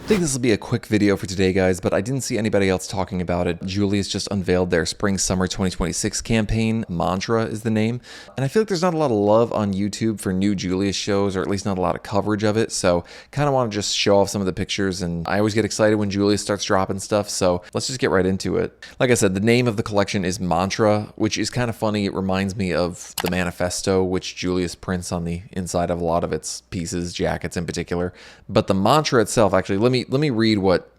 I think this will be a quick video for today, guys, but I didn't see anybody else talking about it. Julius just unveiled their Spring-Summer 2026 campaign. Mantra is the name. And I feel like there's not a lot of love on YouTube for new Julius shows, or at least not a lot of coverage of it. So kind of want to just show off some of the pictures. And I always get excited when Julius starts dropping stuff. So let's just get right into it. Like I said, the name of the collection is Mantra, which is kind of funny. It reminds me of the manifesto, which Julius prints on the inside of a lot of its pieces, jackets in particular. But the mantra itself, actually, let me read what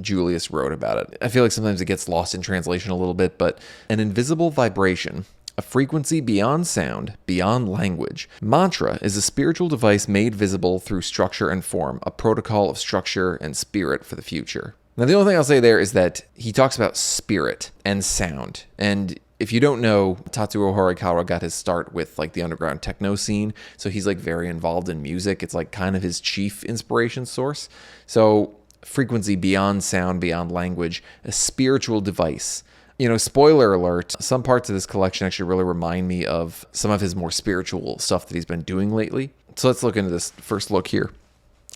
Julius wrote about it. I feel like sometimes it gets lost in translation a little bit, but an invisible vibration, a frequency beyond sound, beyond language. Mantra is a spiritual device made visible through structure and form, a protocol of structure and spirit for the future. Now, the only thing I'll say there is that he talks about spirit and sound. And if you don't know, Tatsuro Horikawa got his start with like the underground techno scene. So he's like very involved in music. It's like kind of his chief inspiration source. So frequency beyond sound, beyond language, a spiritual device. You know, spoiler alert, some parts of this collection actually really remind me of some of his more spiritual stuff that he's been doing lately. So let's look into this first look here.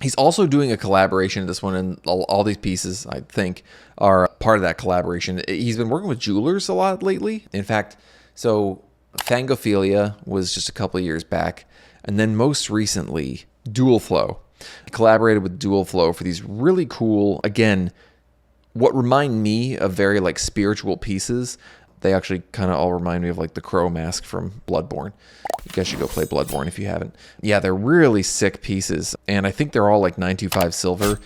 He's also doing a collaboration in this one, and all these pieces, I think, are part of that collaboration. He's been working with jewelers a lot lately. In fact, so Fangophilia was just a couple of years back, and then most recently, Dual Flow. Collaborated with Dual Flow for these really cool, again, what remind me of very like spiritual pieces. They actually kind of all remind me of like the crow mask from Bloodborne. You guys should go play Bloodborne if you haven't. Yeah, they're really sick pieces, and I think they're all like 925 silver.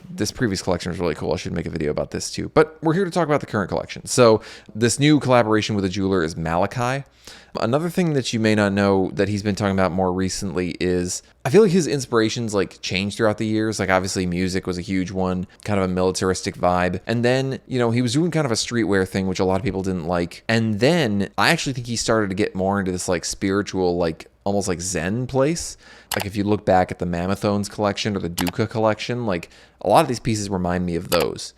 This previous collection was really cool. I should make a video about this too. But we're here to talk about the current collection. So this new collaboration with a jeweler is Malakai. Another thing that you may not know that he's been talking about more recently is I feel like his inspirations like changed throughout the years. Like obviously music was a huge one, kind of a militaristic vibe. And then, you know, he was doing kind of a streetwear thing, which a lot of people didn't like. And then I actually think he started to get more into this like spiritual, like almost like Zen place. Like if you look back at the Mammothons collection or the Dukkha collection, like a lot of these pieces remind me of those.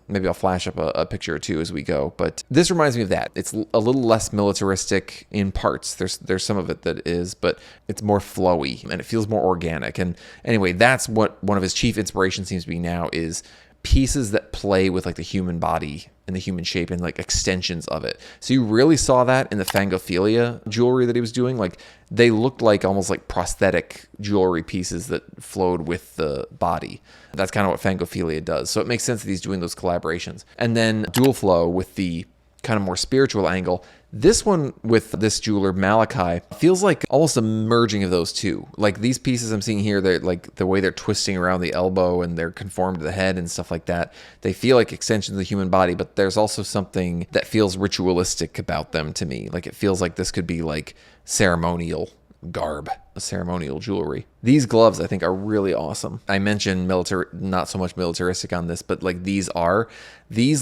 Maybe I'll flash up a picture or two as we go, but this reminds me of that. It's a little less militaristic in parts. There's some of it that is, but it's more flowy and it feels more organic. And anyway, that's what one of his chief inspirations seems to be now is pieces that play with like the human body and the human shape and like extensions of it. So you really saw that in the Fangophilia jewelry that he was doing. Like they looked like almost like prosthetic jewelry pieces that flowed with the body. That's kind of what Fangophilia does. So it makes sense that he's doing those collaborations. And then Dual Flow with the kind of more spiritual angle. This one with this jeweler, Malakai, feels like almost a merging of those two. Like these pieces I'm seeing here, they're like the way they're twisting around the elbow and they're conformed to the head and stuff like that. They feel like extensions of the human body, but there's also something that feels ritualistic about them to me. Like it feels like this could be like ceremonial garb, ceremonial jewelry. These gloves I think are really awesome. I mentioned not so much militaristic on this, but like these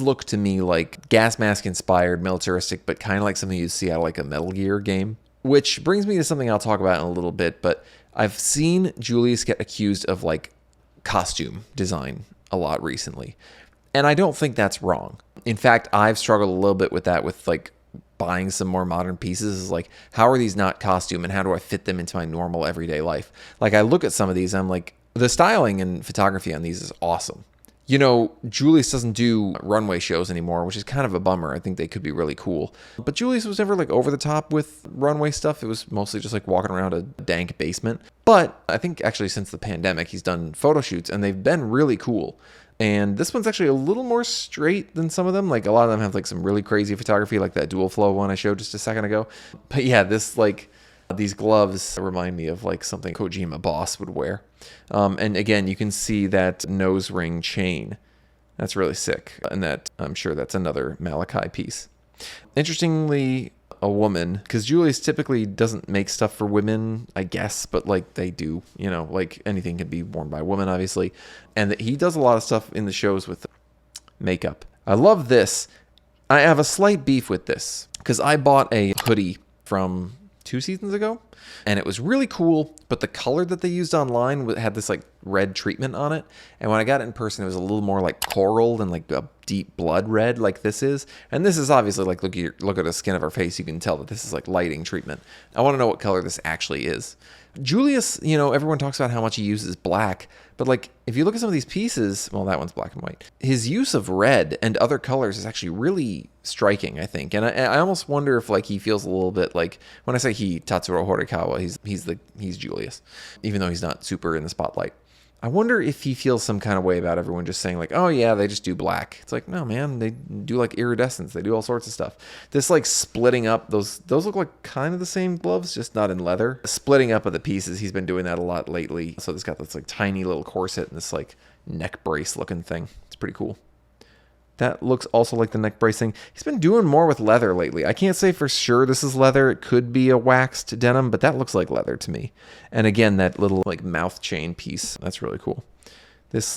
look to me like gas mask inspired militaristic, but kind of like something you see out of like a Metal Gear game. Which brings me to something I'll talk about in a little bit, but I've seen Julius get accused of like costume design a lot recently. And I don't think that's wrong. In fact, I've struggled a little bit with that with like buying some more modern pieces is like, how are these not costume and how do I fit them into my normal everyday life? Like I look at some of these, I'm like, the styling and photography on these is awesome. You know, Julius doesn't do runway shows anymore, which is kind of a bummer. I think they could be really cool. But Julius was never like over the top with runway stuff. It was mostly just like walking around a dank basement. But I think actually since the pandemic, he's done photo shoots and they've been really cool. And this one's actually a little more straight than some of them. Like a lot of them have like some really crazy photography, like that Dual Flow one I showed just a second ago. But yeah, this like these gloves remind me of like something Kojima Boss would wear. And again, you can see that nose ring chain. That's really sick. And that I'm sure that's another Malakai piece. Interestingly, a woman, because Julius typically doesn't make stuff for women, I guess, but like they do, you know, like anything can be worn by a woman, obviously. And that he does a lot of stuff in the shows with makeup. I love this. I have a slight beef with this because I bought a hoodie from 2 seasons ago. And it was really cool, but the color that they used online had this like red treatment on it. And when I got it in person, it was a little more like coral than like a deep blood red like this is. And this is obviously like, look at the skin of her face. You can tell that this is like lighting treatment. I want to know what color this actually is. Julius, you know, everyone talks about how much he uses black, but like if you look at some of these pieces, well, that one's black and white. His use of red and other colors is actually really striking, I think. And I almost wonder if like he feels a little bit like, when I say he, Tatsuro Horikawa, he's Julius, even though he's not super in the spotlight. I wonder if he feels some kind of way about everyone just saying like, oh yeah, they just do black. It's like, no, man, they do like iridescence. They do all sorts of stuff. This like splitting up, those look like kind of the same gloves, just not in leather. Splitting up of the pieces, he's been doing that a lot lately. So it's got this like tiny little corset and this like neck brace looking thing. It's pretty cool. That looks also like the neck bracing. He's been doing more with leather lately. I can't say for sure this is leather. It could be a waxed denim, but that looks like leather to me. And again, that little like mouth chain piece, that's really cool. He's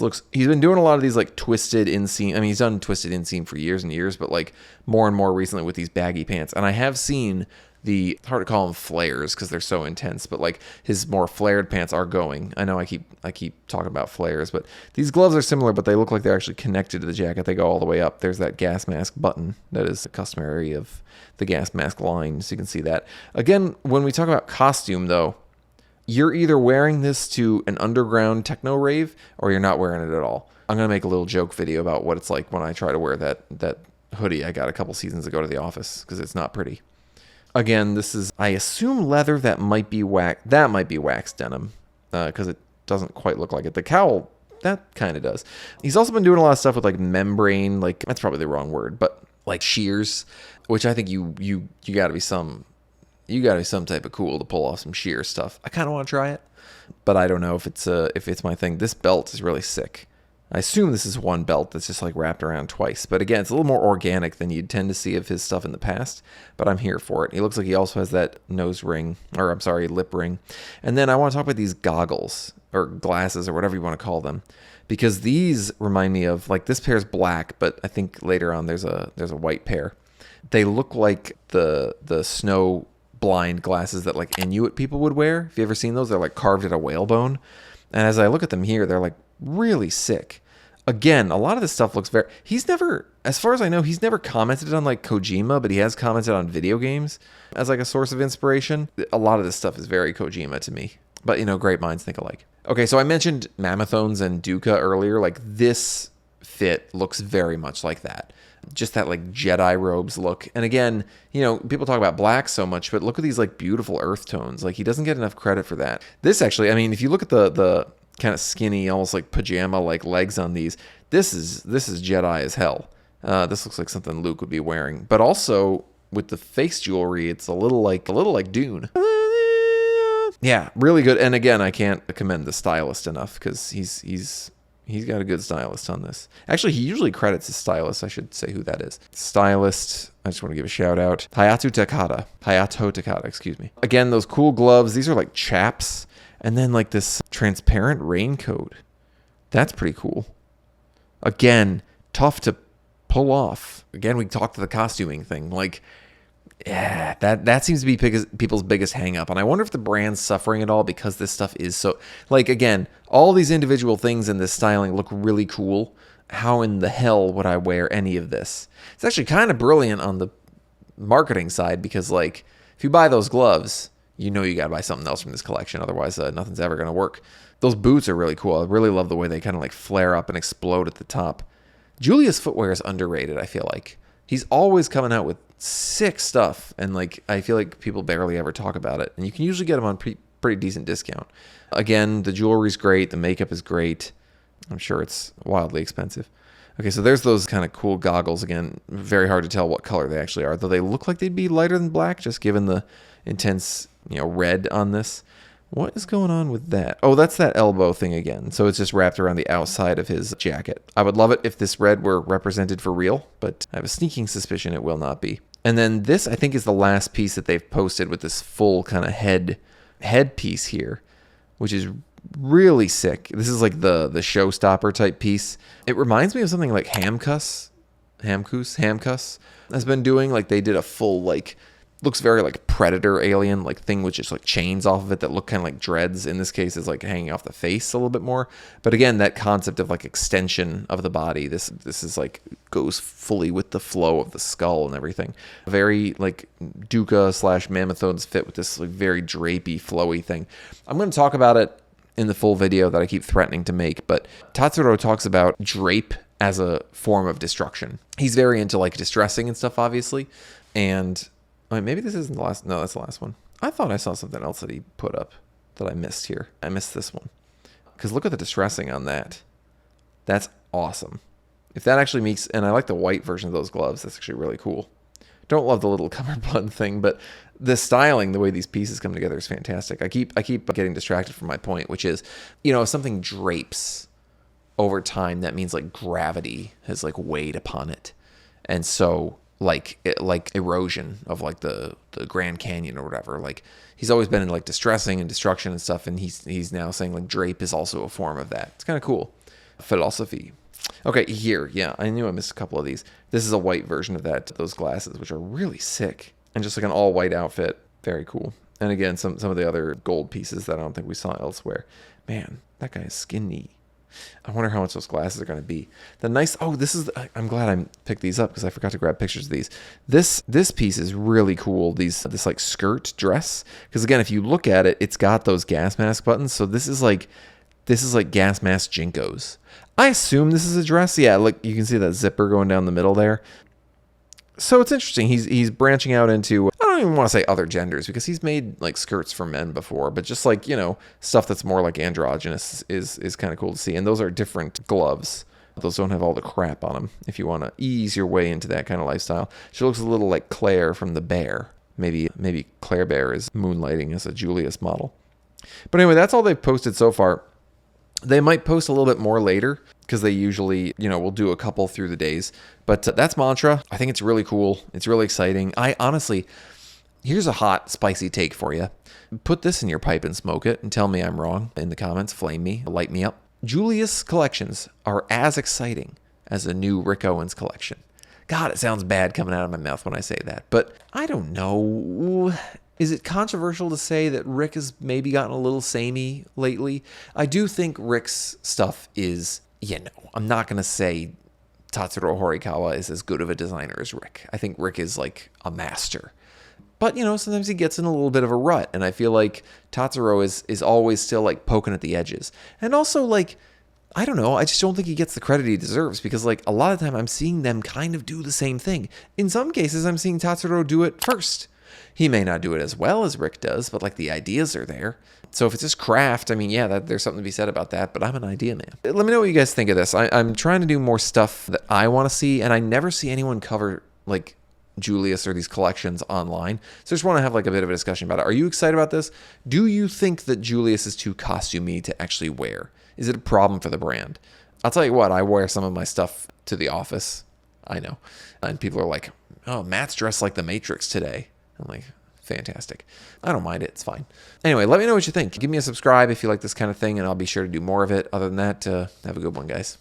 been doing a lot of these like twisted inseam. I mean, he's done twisted inseam for years and years, but like more and more recently with these baggy pants. And I have seen it's hard to call them flares because they're so intense, but like his more flared pants are going. I know I keep talking about flares, but these gloves are similar, but they look like they're actually connected to the jacket. They go all the way up. There's that gas mask button that is customary of the gas mask line, so you can see that. Again, when we talk about costume though, you're either wearing this to an underground techno rave or you're not wearing it at all. I'm going to make a little joke video about what it's like when I try to wear that hoodie I got a couple seasons ago to the office because it's not pretty. Again, this is, I assume, leather that might be waxed denim because it doesn't quite look like it. The cowl, that kind of does. He's also been doing a lot of stuff with like membrane, like that's probably the wrong word, but like shears, which I think you got to be some type of cool to pull off some sheer stuff. I kind of want to try it, but I don't know if it's my thing. This belt is really sick. I assume this is one belt that's just like wrapped around twice. But again, it's a little more organic than you'd tend to see of his stuff in the past. But I'm here for it. He looks like he also has that lip ring. And then I want to talk about these goggles or glasses or whatever you want to call them. Because these remind me of, like, this pair's black, but I think later on there's a white pair. They look like the snow blind glasses that like Inuit people would wear. Have you ever seen those? They're like carved at a whalebone. And as I look at them here, they're like really sick. Again, a lot of this stuff looks he's never, as far as I know, he's never commented on like Kojima, but he has commented on video games as like a source of inspiration. A lot of this stuff is very Kojima to me, but you know, great minds think alike. Okay, so I mentioned Mammothons and Duca earlier. Like this fit looks very much like that. Just that like Jedi robes look. And again, you know, people talk about black so much, but look at these like beautiful earth tones. Like he doesn't get enough credit for that. This actually, I mean, if you look at the kind of skinny, almost like pajama like legs on these, this is Jedi as hell. This looks like something Luke would be wearing. But also with the face jewelry, it's a little like Dune. Yeah, really good. And again, I can't commend the stylist enough because he's got a good stylist on this. Actually, he usually credits his stylist. I should say who that is. Stylist, I just want to give a shout out. Hayato Takada, excuse me. Again, those cool gloves. These are like chaps. And then like this transparent raincoat. That's pretty cool. Again, tough to pull off. Again, we talked to the costuming thing. Like, yeah, that seems to be people's biggest hang up. And I wonder if the brand's suffering at all because this stuff is so, like, again, all these individual things in this styling look really cool. How in the hell would I wear any of this? It's actually kind of brilliant on the marketing side because, like, if you buy those gloves, you know you got to buy something else from this collection. Otherwise, nothing's ever going to work. Those boots are really cool. I really love the way they kind of like flare up and explode at the top. Julius footwear is underrated, I feel like. He's always coming out with sick stuff, and like I feel like people barely ever talk about it. And you can usually get them on pretty decent discount. Again, the jewelry's great, the makeup is great. I'm sure it's wildly expensive. Okay, so there's those kind of cool goggles. Again, very hard to tell what color they actually are, though they look like they'd be lighter than black, just given the intense, you know, red on this. What is going on with that? Oh, that's that elbow thing again. So it's just wrapped around the outside of his jacket. I would love it if this red were represented for real, but I have a sneaking suspicion it will not be. And then this, I think, is the last piece that they've posted with this full kind of head piece here, which is really sick. This is like the showstopper type piece. It reminds me of something like Hamkus has been doing. Like they did a full like Looks very like Predator alien, like thing with just like chains off of it that look kind of like dreads. In this case, is like hanging off the face a little bit more. But again, that concept of like extension of the body. This is like goes fully with the flow of the skull and everything. Very like Duca / Mammothons fit with this like very drapey, flowy thing. I'm going to talk about it in the full video that I keep threatening to make. But Tatsuro talks about Drape as a form of destruction. He's very into like distressing and stuff, obviously, and maybe this isn't the last. No, that's the last one. I thought I saw something else that he put up that I missed here. I missed this one. Because look at the distressing on that. That's awesome. If that actually makes... And I like the white version of those gloves. That's actually really cool. Don't love the little cummerbund thing, but the styling, the way these pieces come together is fantastic. I keep getting distracted from my point, which is, you know, if something drapes over time, that means like gravity has like weighed upon it. And so... like erosion of like the Grand Canyon or whatever. Like he's always been in like distressing and destruction and stuff, and he's now saying like drape is also a form of that. It's kind of cool. Philosophy. Okay, here, yeah, I knew I missed a couple of these. This is a white version of that, those glasses, which are really sick, and just like an all white outfit, very cool. And again, some of the other gold pieces that I don't think we saw elsewhere. Man, that guy is skinny. I wonder how much those glasses are going to be. The nice, oh, this is, I'm glad I picked these up because I forgot to grab pictures of these. This piece is really cool. This like skirt dress, because again, if you look at it, it's got those gas mask buttons. So this is like gas mask jinkos. I assume this is a dress. Yeah, look, you can see that zipper going down the middle there. So it's interesting. He's branching out into, I don't even want to say other genders, because he's made like skirts for men before, but just like, you know, stuff that's more like androgynous is kind of cool to see. And those are different gloves. Those don't have all the crap on them if you want to ease your way into that kind of lifestyle. She looks a little like Claire from The Bear. Maybe Claire Bear is moonlighting as a Julius model. But anyway, that's all they've posted so far. They might post a little bit more later, because they usually, you know, will do a couple through the days. But that's Mantra. I think it's really cool. It's really exciting. I honestly, here's a hot, spicy take for you. Put this in your pipe and smoke it and tell me I'm wrong in the comments. Flame me, light me up. Julius collections are as exciting as a new Rick Owens collection. God, it sounds bad coming out of my mouth when I say that. But I don't know. Is it controversial to say that Rick has maybe gotten a little samey lately? I do think Rick's stuff is, you know, I'm not going to say Tatsuro Horikawa is as good of a designer as Rick. I think Rick is like a master. But, you know, sometimes he gets in a little bit of a rut. And I feel like Tatsuro is always still like poking at the edges. And also like, I don't know, I just don't think he gets the credit he deserves, because like a lot of the time I'm seeing them kind of do the same thing. In some cases, I'm seeing Tatsuro do it first. He may not do it as well as Rick does, but like the ideas are there. So if it's just craft, I mean, yeah, there's something to be said about that, but I'm an idea man. Let me know what you guys think of this. I'm trying to do more stuff that I want to see, and I never see anyone cover like Julius or these collections online. So I just want to have like a bit of a discussion about it. Are you excited about this? Do you think that Julius is too costumey to actually wear? Is it a problem for the brand? I'll tell you what, I wear some of my stuff to the office. I know. And people are like, oh, Matt's dressed like the Matrix today. I'm like, fantastic. I don't mind it. It's fine. Anyway, let me know what you think. Give me a subscribe if you like this kind of thing, and I'll be sure to do more of it. Other than that, have a good one, guys.